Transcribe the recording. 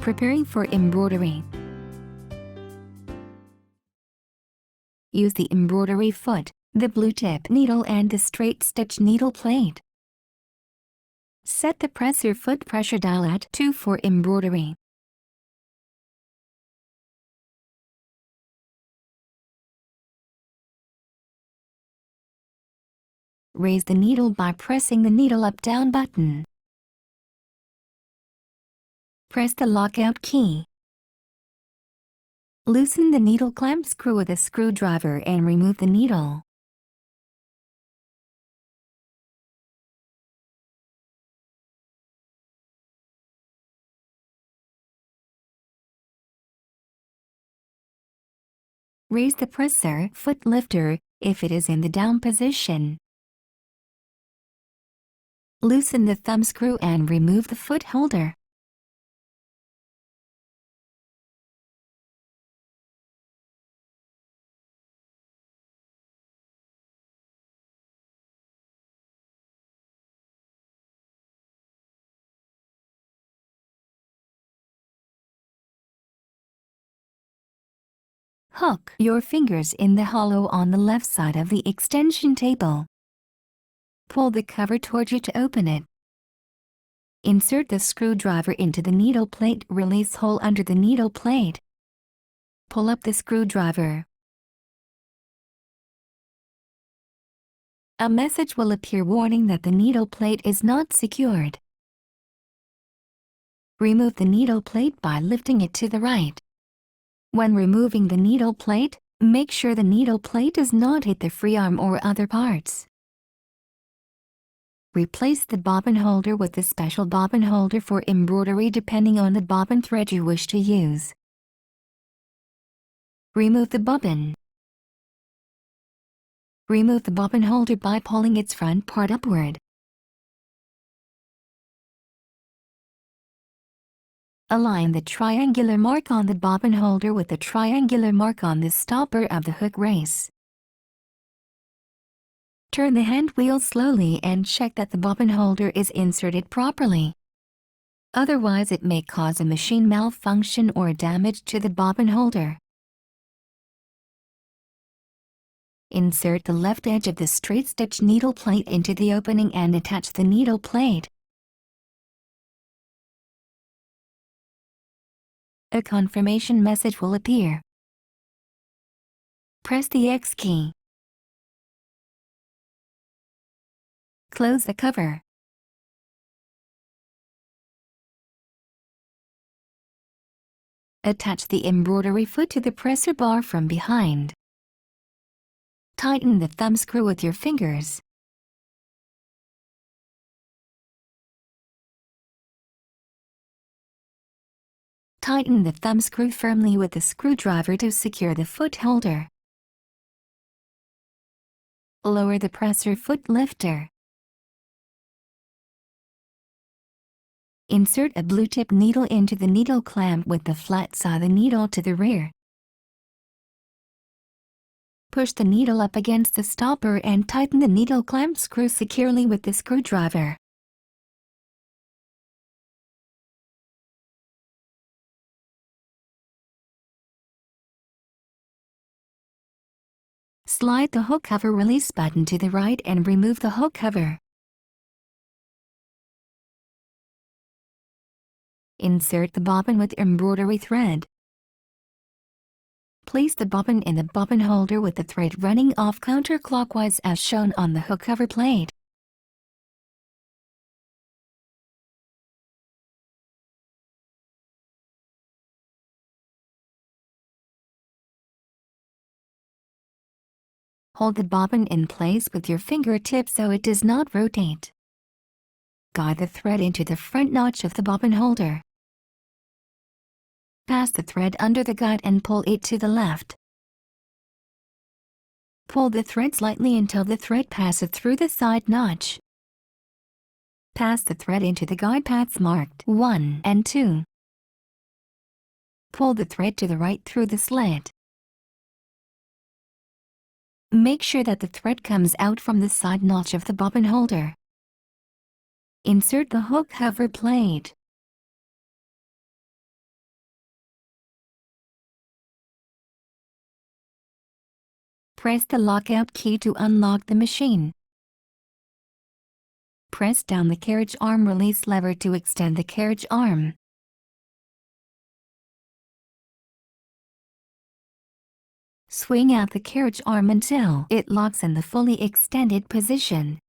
Preparing for embroidery. Use the embroidery foot, the blue tip needle and the straight stitch needle plate. Set the presser foot pressure dial at 2 for embroidery. Raise the needle by pressing the needle up-down button. Press the lockout key. Loosen the needle clamp screw with a screwdriver and remove the needle. Raise the presser foot lifter if it is in the down position. Loosen the thumb screw and remove the foot holder. Hook your fingers in the hollow on the left side of the extension table. Pull the cover toward you to open it. Insert the screwdriver into the needle plate release hole under the needle plate. Pull up the screwdriver. A message will appear warning that the needle plate is not secured. Remove the needle plate by lifting it to the right. When removing the needle plate, make sure the needle plate does not hit the free arm or other parts. Replace the bobbin holder with the special bobbin holder for embroidery depending on the bobbin thread you wish to use. Remove the bobbin. Remove the bobbin holder by pulling its front part upward. Align the triangular mark on the bobbin holder with the triangular mark on the stopper of the hook race. Turn the hand wheel slowly and check that the bobbin holder is inserted properly. Otherwise, it may cause a machine malfunction or damage to the bobbin holder. Insert the left edge of the straight stitch needle plate into the opening and attach the needle plate. A confirmation message will appear. Press the X key. Close the cover. Attach the embroidery foot to the presser bar from behind. Tighten the thumb screw with your fingers. Tighten the thumb screw firmly with the screwdriver to secure the foot holder. Lower the presser foot lifter. Insert a blue tip needle into the needle clamp with the flat side of the needle to the rear. Push the needle up against the stopper and tighten the needle clamp screw securely with the screwdriver. Slide the hook cover release button to the right and remove the hook cover. Insert the bobbin with embroidery thread. Place the bobbin in the bobbin holder with the thread running off counterclockwise as shown on the hook cover plate. Hold the bobbin in place with your fingertips so it does not rotate. Guide the thread into the front notch of the bobbin holder. Pass the thread under the guide and pull it to the left. Pull the thread slightly until the thread passes through the side notch. Pass the thread into the guide paths marked 1 and 2. Pull the thread to the right through the slit. Make sure that the thread comes out from the side notch of the bobbin holder. Insert the hook cover plate. Press the lockout key to unlock the machine. Press down the carriage arm release lever to extend the carriage arm. Swing out the carriage arm until it locks in the fully extended position.